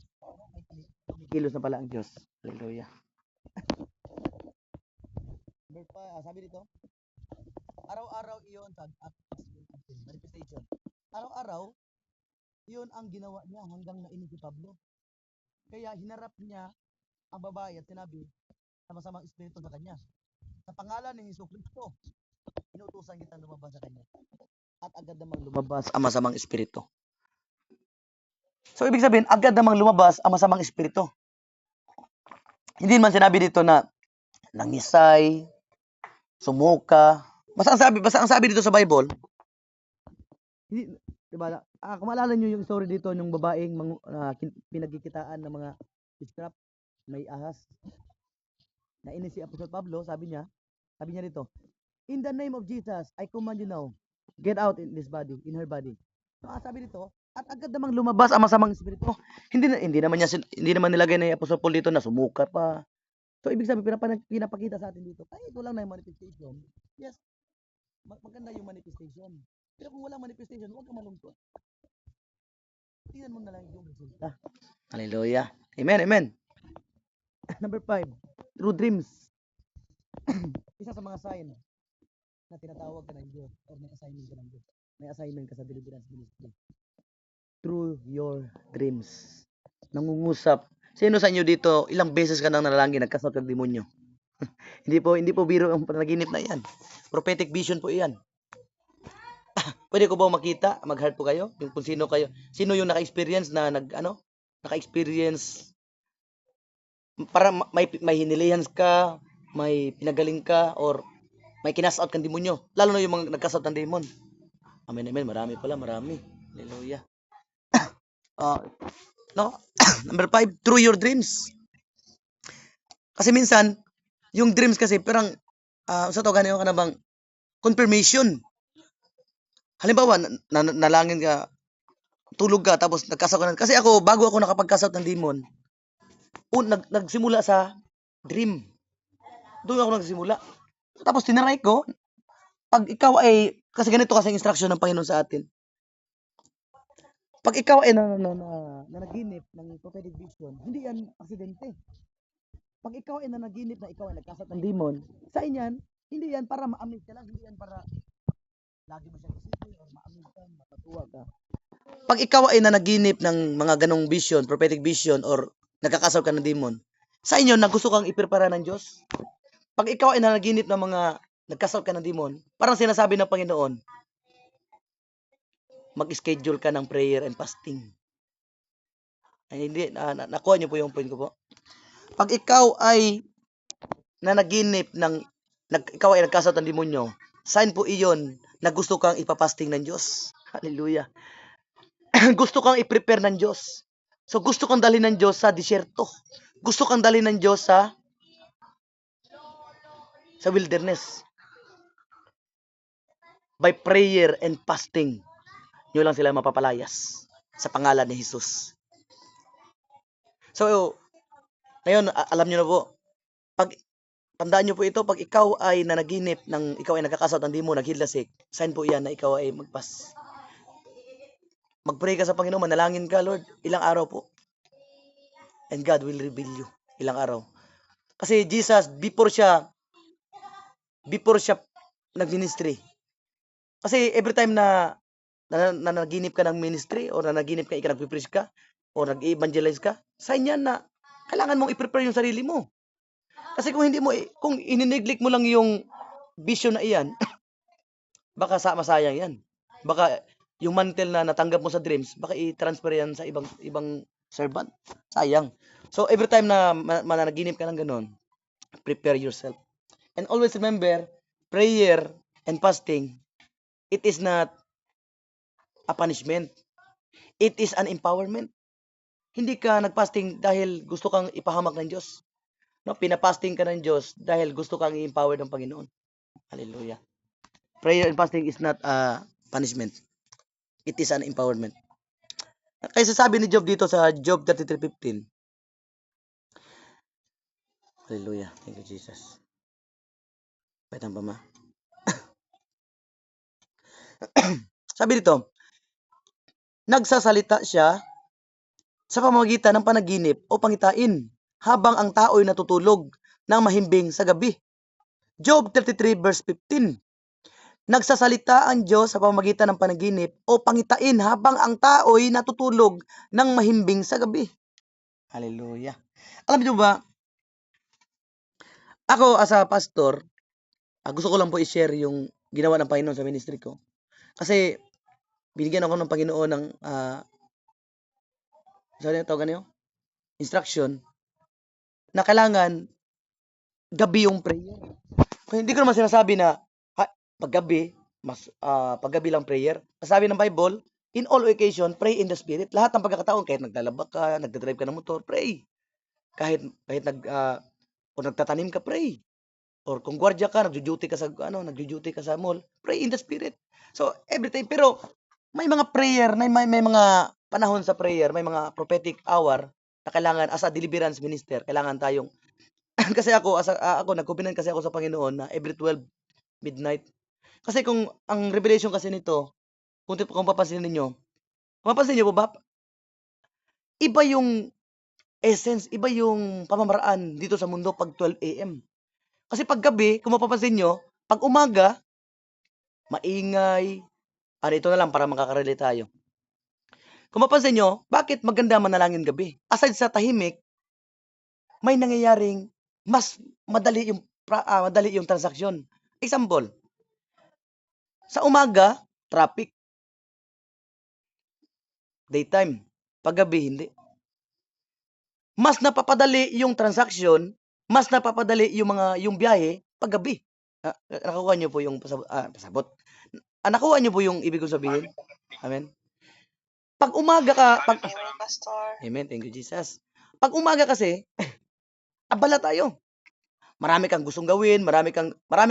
kilos na pala ang Diyos. Hallelujah. Sabi dito, araw-araw iyon manifestation. Araw-araw, iyon ang ginawa niya hanggang nainis si Pablo. Kaya hinarap niya ang babae at sinabi sa masamang espiritu sa kanya, sa pangalan ni Jesucristo, inutusan kitang lumabas sa kanya. At agad namang lumabas ang masamang espiritu. So, ibig sabihin, agad namang lumabas ang masamang espiritu. Hindi man sinabi dito na nangisay, sumuka. Basta ang sabi dito sa Bible, hindi, diba, kung maalala nyo yung story dito, yung babaeng pinagkikitaan ng mga witchcraft, may ahas. Nainis si Apostol Pablo, sabi niya dito, in the name of Jesus, I command you now, get out in this body, in her body. So, sabi dito, at agad namang lumabas ang masamang espiritu. Hindi naman nilagay na Apostol Paul dito na sumuka pa. So, ibig sabihin, pinapakita sa atin dito, kahit walang na yung manifestation, yes, maganda yung manifestation. Pero kung walang manifestation, huwag ka malungkot. Tingnan mo na lang yung resulta. Hallelujah. Amen, amen. Number 5, through dreams. Isa sa mga sign na tinatawag ka ng Diyos or may assignment ka ng Diyos. May assignment ka sa deliverance ministry. Through your dreams. Nangungusap. Sino sa inyo dito, ilang beses ka nang nanalangin, nagkasot ng demonyo? Hindi po biro ang panaginip na yan. Prophetic vision po iyan. Pwede ko ba makita? Mag-heart po kayo? Yung kung sino kayo. Sino yung naka-experience na naka-experience para may hinilihan ka, may pinagaling ka, or may kinasot kang demonyo. Lalo na yung mga nagkasot ng demon. Amen, amen. Marami. Hallelujah. No? Number 5, through your dreams. Kasi minsan, yung dreams kasi, parang, sa to, ganyan ka na bang, confirmation. Halimbawa, nalangin ka, tulog ka, tapos nagkasot ka na. Kasi ako, bago ako nakapagkasot ng demon, nagsimula sa dream. Doon ako nagsimula. Tapos tinaray ko, pag ikaw ay, kasi ganito kasi instruction ng Panginoon sa atin. Pag ikaw ay nanaginip ng prophetic vision, hindi yan aksidente. Pag ikaw ay nanaginip na ikaw ay nagkasot ng demon, sa inyan, hindi yan para ma-amaze ka lang, hindi yan para lagi mo siyang isipin or ma-amaze ka, matutuwa ka. Pag ikaw ay nanaginip ng mga ganong vision, prophetic vision, or nagkakasot ka ng demon, sa inyo, na gusto kang iprepara ng Diyos, pag ikaw ay nanaginip ng mga nagkasot ka ng demon, parang sinasabi ng Panginoon, mag-schedule ka ng prayer and fasting. Ay, hindi, nakuha niyo po yung point ko po. Pag ikaw ay nanaginip ikaw ay nagkasot ng demonyo, sign po iyon na gusto kang ipapasting ng Diyos. Hallelujah. Gusto kang i-prepare ng Diyos. So, gusto kang dalhin ng Diyos sa disyerto. Gusto kang dalhin ng Diyos sa wilderness. By prayer and fasting, nyo lang sila mapapalayas sa pangalan ni Jesus. So, ngayon, alam nyo na po, tandaan nyo po ito, pag ikaw ay nanaginip ikaw ay nagkakasot ng demon, naghidlasik, sign po yan na ikaw ay mag-pray ka sa Panginoon, manalangin ka, Lord, ilang araw po. And God will reveal you, ilang araw. Kasi Jesus, before siya nag-ministry, kasi every time na nanaginip ka ng ministry or nanaginip ka, nag-preach ka o nag-evangelize ka, sign yan na kailangan mong i-prepare yung sarili mo. Kasi kung hindi mo, kung inineglect mo lang yung vision na iyan, baka masayang yan. Baka yung mantle na natanggap mo sa dreams, baka i-transfer yan sa ibang servant. Sayang. So, every time na mananaginip ka ng ganun, prepare yourself. And always remember, prayer and fasting, it is not a punishment. It is an empowerment. Hindi ka nagfasting dahil gusto kang ipahamak ng Diyos. No, pinapasting ka ng Diyos dahil gusto kang i-empower ng Panginoon. Hallelujah. Prayer and fasting is not a punishment. It is an empowerment. Kaya sabi ni Job dito sa Job 33:15. Hallelujah. Thank you, Jesus. Paitan pa ma. Sabi dito, nagsasalita siya sa pamamagitan ng panaginip o pangitain habang ang tao'y natutulog ng mahimbing sa gabi. Job 33 verse 15. Nagsasalita ang Diyos sa pamamagitan ng panaginip o pangitain habang ang tao'y natutulog ng mahimbing sa gabi. Hallelujah. Alam niyo ba, ako as a pastor, gusto ko lang po i-share yung ginawa ng Panginoon sa ministry ko. Kasi binigyan ako ng Panginoon ng instruction na kailangan gabi yung prayer. Hindi ko naman sinasabi na paggabi, paggabi lang prayer. Sabi ng Bible, in all occasion, pray in the Spirit. Lahat ng pagkakataon, kahit naglalaba ka, nagdadrive ka ng motor, pray. Kahit kung nagtatanim ka, pray. Or kung gwardiya ka, nagjo-duty ka sa mall, pray in the Spirit. So, every time. Pero, may mga prayer, may mga panahon sa prayer, may mga prophetic hour na kailangan, as a deliverance minister, kailangan tayong, kasi ako, nag-covenant kasi ako sa Panginoon na every 12 midnight. Kasi kung, ang revelation kasi nito, kung papansin niyo po ba, iba yung essence, iba yung pamamaraan dito sa mundo pag 12 a.m. Kasi pag gabi, kung mapapansin nyo, pag umaga, maingay. Ito na lang para makakarelate tayo. Kung mapapansin nyo, bakit maganda manalangin gabi? Aside sa tahimik, may nangyayaring mas madali yung transaksyon. Example, sa umaga, traffic. Daytime. Paggabi, hindi. Mas napapadali yung transaksyon, mas napapadali yung biyahe paggabi. Nakuha niyo po yung pasabot. Nakuha niyo po yung ibig kong sabihin? Amen. Pag umaga ka, Amen, thank you Jesus. Pag umaga kasi, abala tayo. Marami kang gustong gawin, marami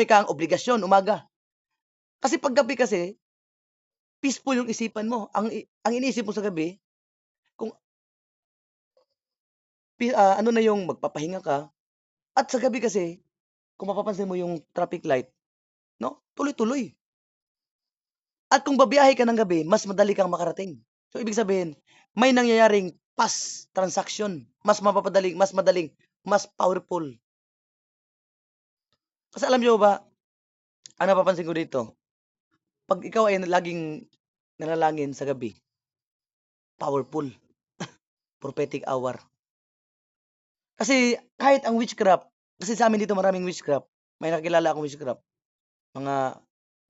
kang obligasyon umaga. Kasi pag gabi kasi, peaceful yung isipan mo. Ang iniisip mo sa gabi, kung ano na yung magpapahinga ka, at sa gabi kasi, kung mapapansin mo yung traffic light, no? Tuloy-tuloy. At kung babiyahe ka ng gabi, mas madali kang makarating. So, ibig sabihin, may nangyayaring fast transaction. Mas mapapadaling, mas madaling, mas powerful. Kasi alam nyo ba, ang napapansin ko dito, pag ikaw ay laging nanalangin sa gabi, powerful. Prophetic hour. Kasi kahit ang witchcraft, kasi sa amin dito maraming witchcraft, may nakilala akong witchcraft, mga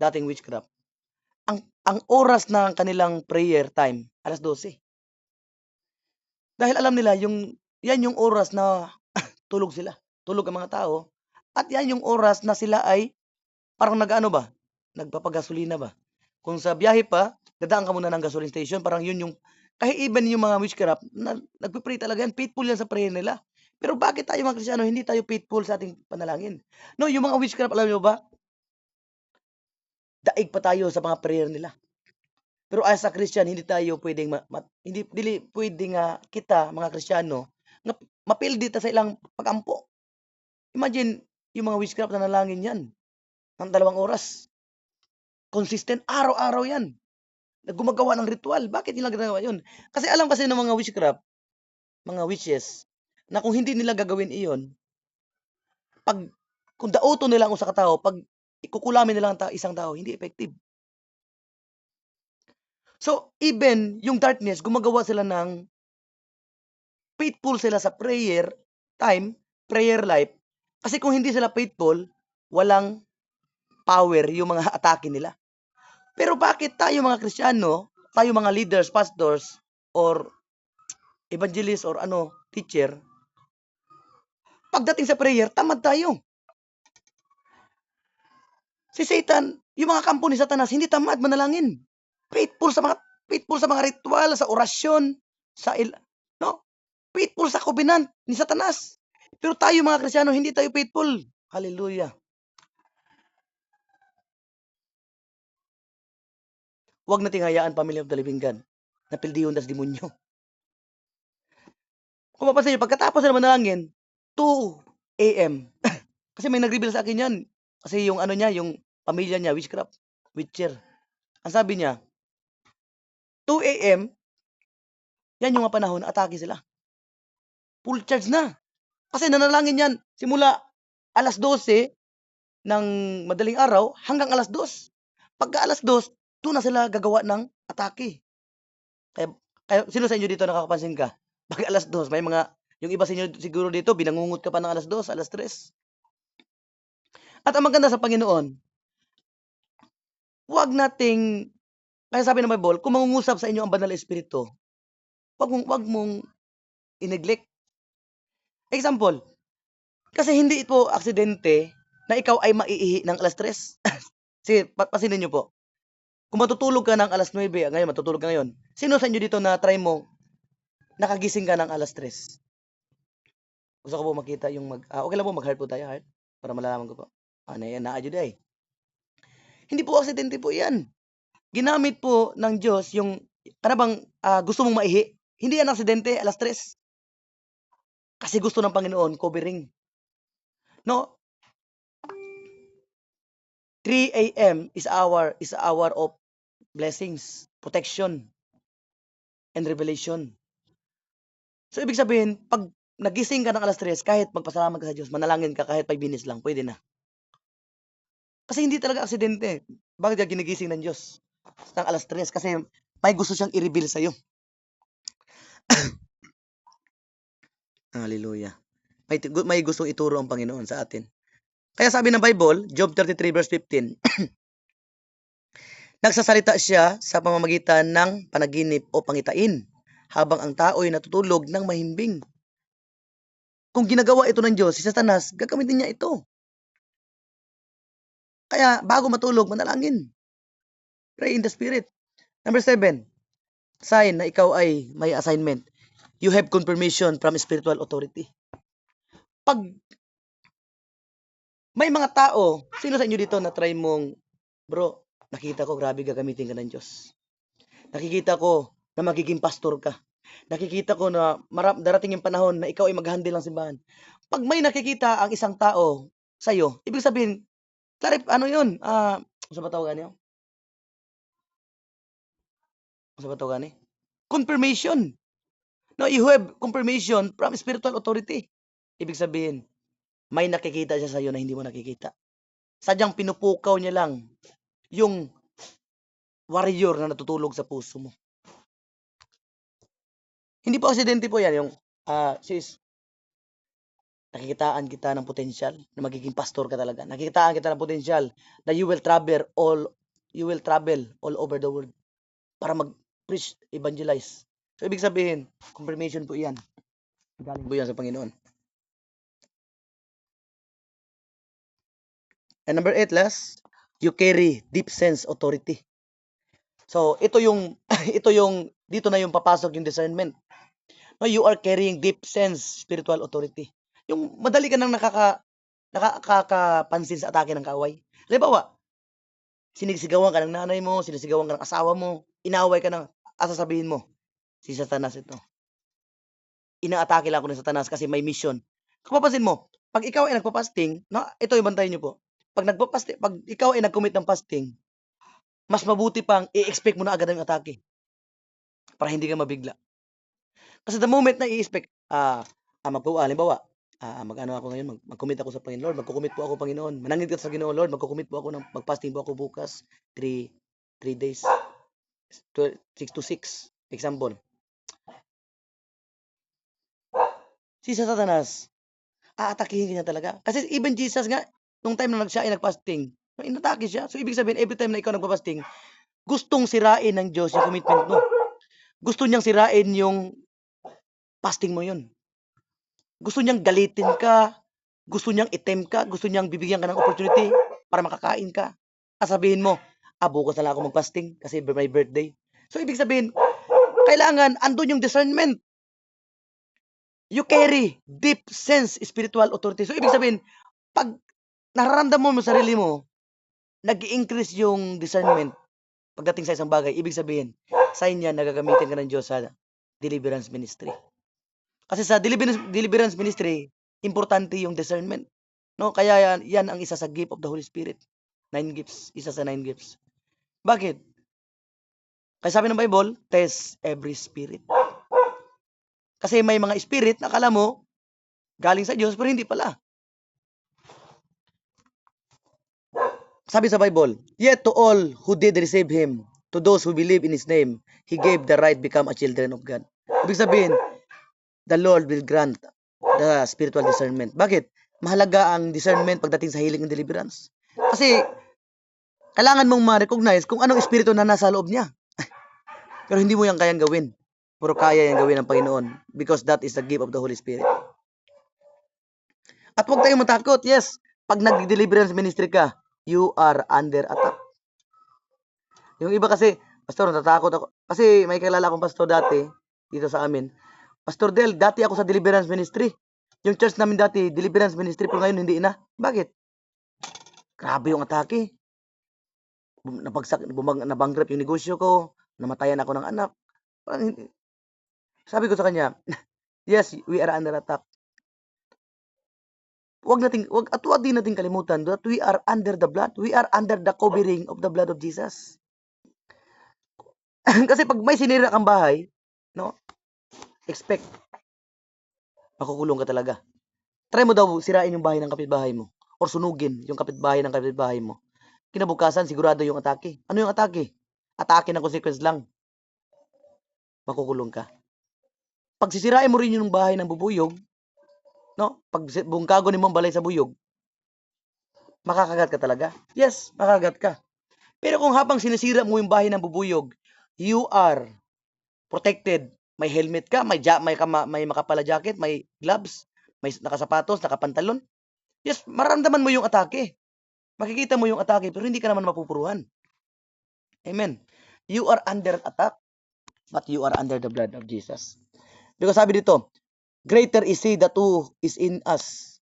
dating witchcraft. Ang oras ng kanilang prayer time, 12:00. Dahil alam nila yan yung oras na tulog sila. Tulog ang mga tao. At yan yung oras na sila ay parang nagpapagasolina ba. Kung sa biyahe pa, dadaan ka muna ng gasoline station, parang yun yung, kahit even yung mga witchcraft, nagpipray talaga yan, faithful yan sa prayer nila. Pero bakit tayo mga Kristiyano, hindi tayo faithful sa ating panalangin? No, yung mga witchcraft, alam nyo ba, daig pa tayo sa mga prayer nila. Pero as a Christian, hindi tayo pwedeng hindi pwedeng kita mga Kristiyano nga mapildi ta sa ilang pagampo. Imagine yung mga witchcraft na nalangin yan ng 2 oras. Consistent, araw-araw yan. Gumagawa ng ritual. Bakit nila ginagawa yun? Kasi alam kasi ng mga witchcraft, mga witches, na kung hindi nila gagawin iyon, kung dauto nila ang sa katao, pag ikukulamin nila ang isang tao, hindi effective. So, even yung darkness, gumagawa sila ng faithful sila sa prayer time, prayer life. Kasi kung hindi sila faithful, walang power yung mga atake nila. Pero bakit tayo mga Kristiyano, tayo mga leaders, pastors, or evangelist, or teacher, pagdating sa prayer, tamad tayo. Si Satan, yung mga kampo ni Satanas, hindi tamad manalangin. Faithful sa mga ritual, sa orasyon, no? Faithful sa covenant ni Satanas. Pero tayo mga Kristiyano, hindi tayo faithful. Hallelujah. Huwag nating hayaan, Family of the Living God, na pildiyon das demonyo. Kung mapansin nyo, pagkatapos na manalangin, 2 a.m. Kasi may nag-reveal sa akin yan. Kasi yung niya, yung pamilya niya, witcher. Ang sabi niya, 2 a.m., yan yung mga panahon, atake sila. Full charge na. Kasi nanalangin yan simula alas 12 ng madaling araw hanggang alas 2. Pagka alas 2, doon na sila gagawa ng atake. Kaya sino sa inyo dito nakakapansin ka? Pag alas 2, may mga, yung iba sa inyo siguro dito, binangungot ka pa ng alas 2, alas 3. At ang maganda sa Panginoon, huwag nating, kaya sabi ng Bible, kung mangungusap sa inyo ang Banal na Espiritu, huwag mong i-neglect. Example, kasi hindi ito aksidente na ikaw ay maiihi ng alas 3. Sige, pasinin nyo po. Kung matutulog ka ng alas 9, ngayon, matutulog ka ngayon. Sino sa inyo dito na try mo, nakagising ka ng alas 3? Gusto ko po makita yung okay lang po, mag-heart po tayo, heart. Para malalaman ko po. Na-adyo day. Hindi po aksidente po yan. Ginamit po ng Diyos yung, gusto mong maihi. Hindi yan aksidente, alas 3. Kasi gusto ng Panginoon, covering. No? 3 a.m. is hour of blessings, protection, and revelation. So, ibig sabihin, pag nagising ka ng alas 3, kahit magpasalamat ka sa Diyos, manalangin ka kahit 5 minutes lang, pwede na. Kasi hindi talaga aksidente. Bakit ka ginigising ng Diyos ng alas 3? Kasi may gusto siyang i-reveal sa'yo. Hallelujah. May gustong ituro ang Panginoon sa atin. Kaya sabi ng Bible, Job 33 verse 15, nagsasalita siya sa pamamagitan ng panaginip o pangitain, habang ang tao'y natutulog ng mahimbing. Kung ginagawa ito ng Diyos, si Satanas, gagamitin niya ito. Kaya bago matulog, manalangin. Pray in the Spirit. Number 7, sign na ikaw ay may assignment. You have confirmation from spiritual authority. Pag may mga tao, sino sa inyo dito na try mong, bro, nakita ko grabe gagamitin ka ng Diyos. Nakikita ko na magiging pastor ka. Nakikita ko na darating yung panahon na ikaw ay mag-handle ng simbahan. Pag may nakikita ang isang tao sa'yo, ibig sabihin, yun? Sa ba tawag niyo? Sa ba tawag ni? Confirmation. No, you have confirmation from spiritual authority. Ibig sabihin, may nakikita siya sa'yo na hindi mo nakikita. Sadyang pinupukaw niya lang yung warrior na natutulog sa puso mo. Hindi po aksidente po yan. Yung, sis, nakikitaan kita ng potensyal na magiging pastor ka talaga. Nakikitaan kita ng potensyal na you will travel all over the world para mag-preach, evangelize. So, ibig sabihin, confirmation po yan. Galing po yan sa Panginoon. And number 8, last, you carry deep sense authority. So, ito yung, dito na yung papasok yung discernment. No, you are carrying deep sense spiritual authority. Yung madali ka nang nakakapansin sa atake ng kaaway. Halimbawa, sinisigawan ka ng nanay mo, sinisigawan ka ng asawa mo, inaway ka ng, sasabihin mo, si Satanas ito. Inaatake lang ako ng Satanas kasi may mission. Kung papansin mo, pag ikaw ay nagpa-fasting, ito yung bantayan nyo po. Pag ikaw ay nag-commit ng fasting, mas mabuti pang i-expect mo na agad ang atake para hindi ka mabigla. Kasi the moment na i-expect, halimbawa, mag-ano ako ngayon, mag-commit ako sa Panginoon, Lord, magko-commit po ako, Panginoon. Manangit ka sa Ginoo, Lord, magko-commit po ako, mag-fasting po ako bukas, 3 days, 6 to 6, example. Si Satanas, aatakihin niya talaga. Kasi even Jesus nga, nung time na siya ay nag-fasting, inatake siya. So, ibig sabihin, every time na ikaw nagpa-fasting, Gustong sirain ng Diyos yung commitment mo. Gusto niyang sirain yung fasting mo yun. Gusto niyang galitin ka, gusto niyang itempt ka, gusto niyang bibigyan ka ng opportunity para makakain ka. Sabihin mo, bukas na lang ako mag-fasting kasi my birthday. So, ibig sabihin, kailangan andun yung discernment. You carry deep sense spiritual authority. So, ibig sabihin, pag nararamdaman mo sarili mo, nag-i-increase yung discernment pagdating sa isang bagay, ibig sabihin, sign yan na gagamitin ka ng Diyos sa deliverance ministry. Kasi sa deliverance ministry, importante yung discernment. No? Kaya yan ang isa sa gift of the Holy Spirit. 9 gifts. Isa sa 9 gifts. Bakit? Kasi sabi ng Bible, test every spirit. Kasi may mga spirit na akala mo, galing sa Diyos, pero hindi pala. Sabi sa Bible, yet to all who did receive Him, to those who believe in His name, He gave the right become a children of God. Ibig sabihin, the Lord will grant the spiritual discernment. Bakit? Mahalaga ang discernment pagdating sa healing and deliverance. Kasi, kailangan mong ma-recognize kung anong espiritu na nasa loob niya. Pero hindi mo yan kayang gawin. Pero kaya yan gawin ng Panginoon. Because that is the gift of the Holy Spirit. At huwag tayong matakot. Yes, pag nag-deliverance ministry ka, you are under attack. Yung iba kasi, pastor, natatakot ako. Kasi may kilala akong pastor dati, dito sa amin. Pastor Del, dati ako sa deliverance ministry. Yung church namin dati, deliverance ministry, pero ngayon hindi na. Bakit? Grabe yung atake. Nabangrap yung negosyo ko. Namatayan ako ng anak. Sabi ko sa kanya, yes, we are under attack. Wag din natin kalimutan that we are under the blood. We are under the covering of the blood of Jesus. Kasi pag may sinira kang bahay, no? Expect makukulong ka talaga. Try mo daw sirain yung bahay ng kapitbahay mo or sunugin yung kapitbahay ng kapitbahay mo. Kinabukasan sigurado yung atake. Ano yung atake? Atake ng consequence lang. Makukulong ka. Pag sisirain mo rin yung bahay ng bubuyog, no? Pag bungkago ni mo balay sa buyog, makakagat ka talaga. Yes, makakagat ka. Pero kung habang sinisira mo yung bahay ng bubuyog, you are protected. May helmet ka, may makapala jacket, may gloves, may nakasapatos, nakapantalon. Yes, maramdaman mo yung atake. Makikita mo yung atake, pero hindi ka naman mapupuruhan. Amen. You are under attack, but you are under the blood of Jesus. Because sabi dito, greater is He that who is in us.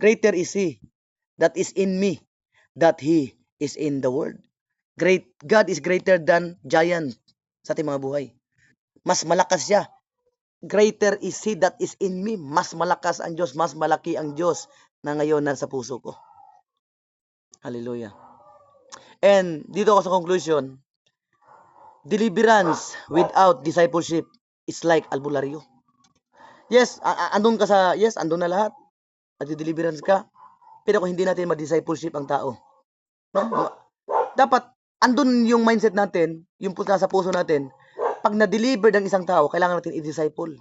Greater is He that is in me, that He is in the world. God is greater than giant sa ating mga buhay. Mas malakas siya. Greater is He that is in me. Mas malakas ang Diyos, mas malaki ang Diyos na ngayon nasa puso ko. Hallelujah. And dito ako sa conclusion, deliverance without discipleship is like albularyo. Yes, andun na lahat. Nagdi-deliverance ka. Pero kung hindi natin ma-discipleship ang tao, no? Dapat andun yung mindset natin, yung nasa puso natin. Pag na-deliver ng isang tao, kailangan natin i-disciple.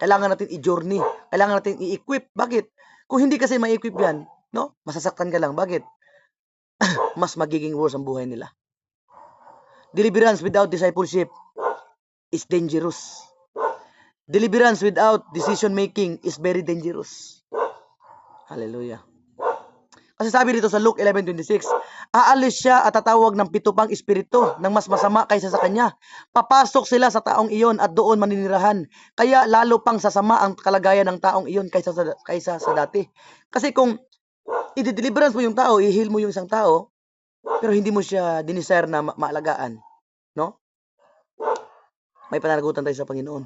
Kailangan natin i-journey. Kailangan natin i-equip. Bakit? Kung hindi kasi ma-equip yan, no? Masasaktan ka lang. Bakit? Mas magiging worse ang buhay nila. Deliverance without discipleship is dangerous. Deliverance without decision making is very dangerous. Hallelujah. Kasi sabi dito sa Luke 11:26, aalis siya at tatawag ng 7 pang espiritu ng mas masama kaysa sa kanya. Papasok sila sa taong iyon at doon maninirahan. Kaya lalo pang sasama ang kalagayan ng taong iyon kaysa sa dati. Kasi kung i-deliverance mo yung tao, i-heal mo yung isang tao, pero hindi mo siya dinisire na maalagaan, no? May pananagutan tayo sa Panginoon.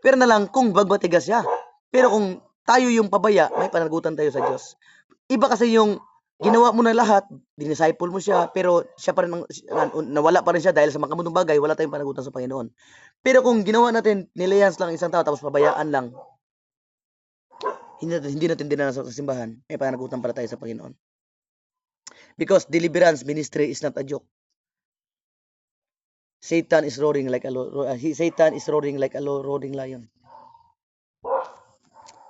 Pero na lang kung bagbatigas siya. Pero kung tayo yung pabaya, may pananagutan tayo sa Diyos. Iba kasi yung ginawa mo na lahat, dinisciple mo siya, pero siya pa rin, nawala pa rin siya dahil sa mga kamutong bagay, wala tayong panagutan sa Panginoon. Pero kung ginawa natin, nilayans lang isang tao, tapos pabayaan lang, hindi natin dinanas sa simbahan, may panagutan para tayo sa Panginoon. Because deliverance ministry is not a joke. Satan is roaring like a roaring lion.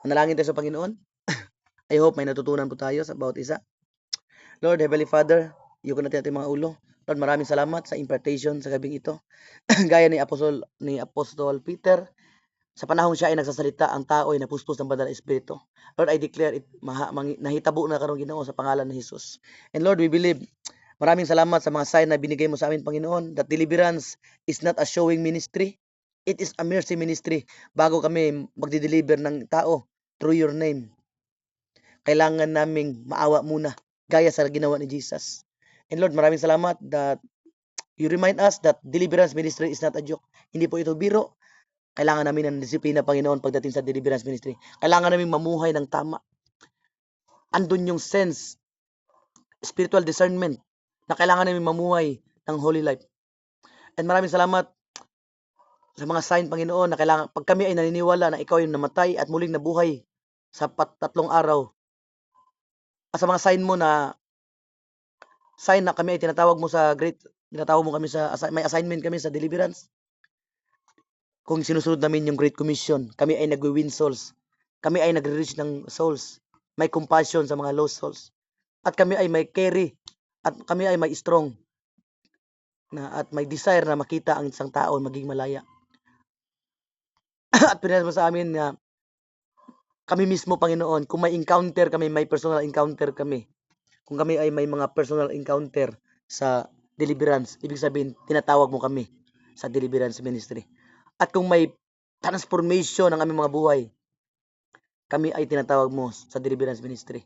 Manalangin tayo sa Panginoon. I hope may natutunan po tayo sa bawat isa. Lord, Heavenly Father, yuko natin ating mga ulo. Lord, maraming salamat sa impartation sa gabing ito. Gaya ni Apostol Peter, sa panahon siya ay nagsasalita, ang tao ay napuspos ng banal na espiritu. Lord, I declare it, nahitabo na karon Ginoo sa pangalan ni Jesus. And Lord, we believe, maraming salamat sa mga sign na binigay mo sa amin, Panginoon, that deliverance is not a showing ministry. It is a mercy ministry. Bago kami magdi-deliver ng tao through your name, kailangan naming maawa muna, gaya sa ginawa ni Jesus. And Lord, maraming salamat that you remind us that deliverance ministry is not a joke. Hindi po ito biro. Kailangan namin ng disiplina, Panginoon, pagdating sa deliverance ministry. Kailangan namin mamuhay ng tama. Andun yung sense, spiritual discernment, na kailangan namin mamuhay ng holy life. And maraming salamat sa mga sign, Panginoon, na kailangan, pag kami ay naniniwala na ikaw ay namatay at muling nabuhay sa 3 araw, at sa mga sign mo na kami ay tinatawag mo kami sa, may assignment kami sa deliverance. Kung sinusunod namin yung Great Commission, kami ay nagwi-win souls. Kami ay nagre-reach ng souls. May compassion sa mga lost souls. At kami ay may carry. At kami ay may strong. At may desire na makita ang isang tao maging malaya. At pinasa mo sa amin na kami mismo, Panginoon, kung may encounter kami, may personal encounter kami. Kung kami ay may mga personal encounter sa deliverance, ibig sabihin, tinatawag mo kami sa deliverance ministry. At kung may transformation ng aming mga buhay, kami ay tinatawag mo sa deliverance ministry.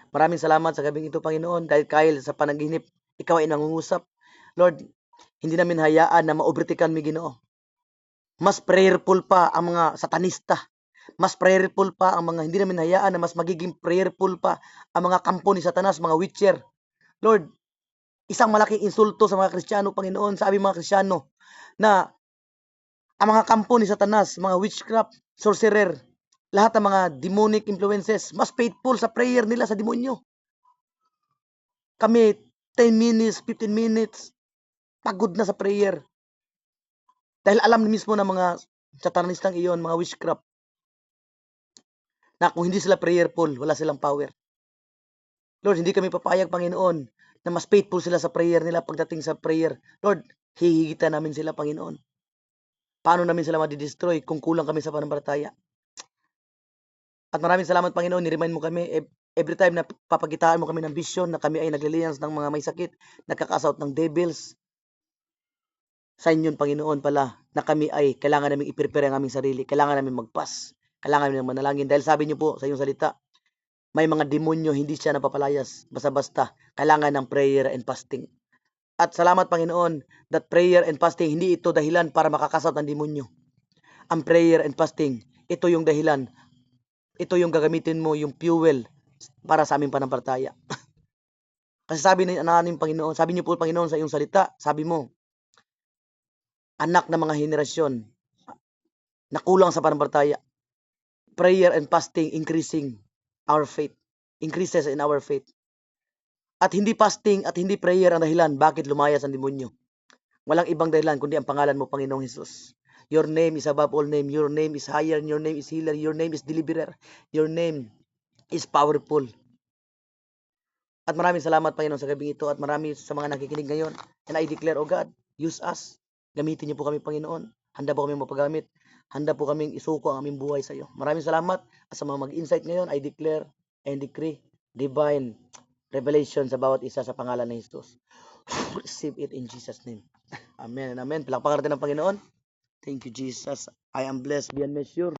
Maraming salamat sa gabing ito, Panginoon, dahil sa panaginip, ikaw ay nangungusap. Lord, hindi namin hayaan na maobritikan mi, Ginoo. Mas prayerful pa ang mga satanista. Mas prayerful pa ang mga, hindi namin hayaan na mas magiging prayerful pa ang mga kampo ni Satanas, mga witcher. Lord, isang malaking insulto sa mga Kristiyano, Panginoon, sa aming mga Kristiyano, na ang mga kampo ni Satanas, mga witchcraft, sorcerer, lahat ng mga demonic influences, mas faithful sa prayer nila sa demonyo. Kami, 10 minutes, 15 minutes, pagod na sa prayer. Dahil alam mismo ng mga satanistang iyon, mga witchcraft, na kung hindi sila prayerful, wala silang power. Lord, hindi kami papayag, Panginoon, na mas faithful sila sa prayer nila pagdating sa prayer. Lord, hihigitan namin sila, Panginoon. Paano namin sila madidestroy kung kulang kami sa pananampalataya? At maraming salamat, Panginoon, ni-remind mo kami every time na papagitaan mo kami ng vision na kami ay naglilians ng mga may sakit, nagkakasout ng devils. Sa inyo, Panginoon, pala na kami ay kailangan namin i-prepare ang aming sarili, kailangan namin magpas, kailangan namin manalangin. Dahil sabi niyo po sa iyong salita, may mga demonyo hindi siya napapalayas basta-basta. Kailangan ng prayer and fasting. At salamat, Panginoon, that prayer and fasting, hindi ito dahilan para makakasat ng demonyo. Ang prayer and fasting, ito yung dahilan. Ito yung gagamitin mo, yung fuel para sa aming panampalataya. Kasi sabi ni aming Panginoon, sabi niyo po, Panginoon, sa iyong salita, sabi mo, anak ng mga henerasyon na kulang sa panampalataya, prayer and fasting increasing our faith, increases in our faith. At hindi fasting at hindi prayer ang dahilan bakit lumayas ang demonyo. Walang ibang dahilan kundi ang pangalan mo, Panginoong Hesus. Your name is above all name. Your name is higher. Your name is healer. Your name is deliverer. Your name is powerful. At maraming salamat, Panginoon, sa gabing ito at marami sa mga nakikinig ngayon. And I declare, oh God, use us. Gamitin niyo po kami, Panginoon. Handa po kami mapagamit. Handa po kaming isuko ang aming buhay sa iyo. Maraming salamat. At sa mga mag-insight ngayon, I declare and decree divine revelation sa bawat isa sa pangalan ni Jesus. Receive it in Jesus' name. Amen and amen. Palakpakan natin ng Panginoon. Thank you, Jesus. I am blessed beyond measure.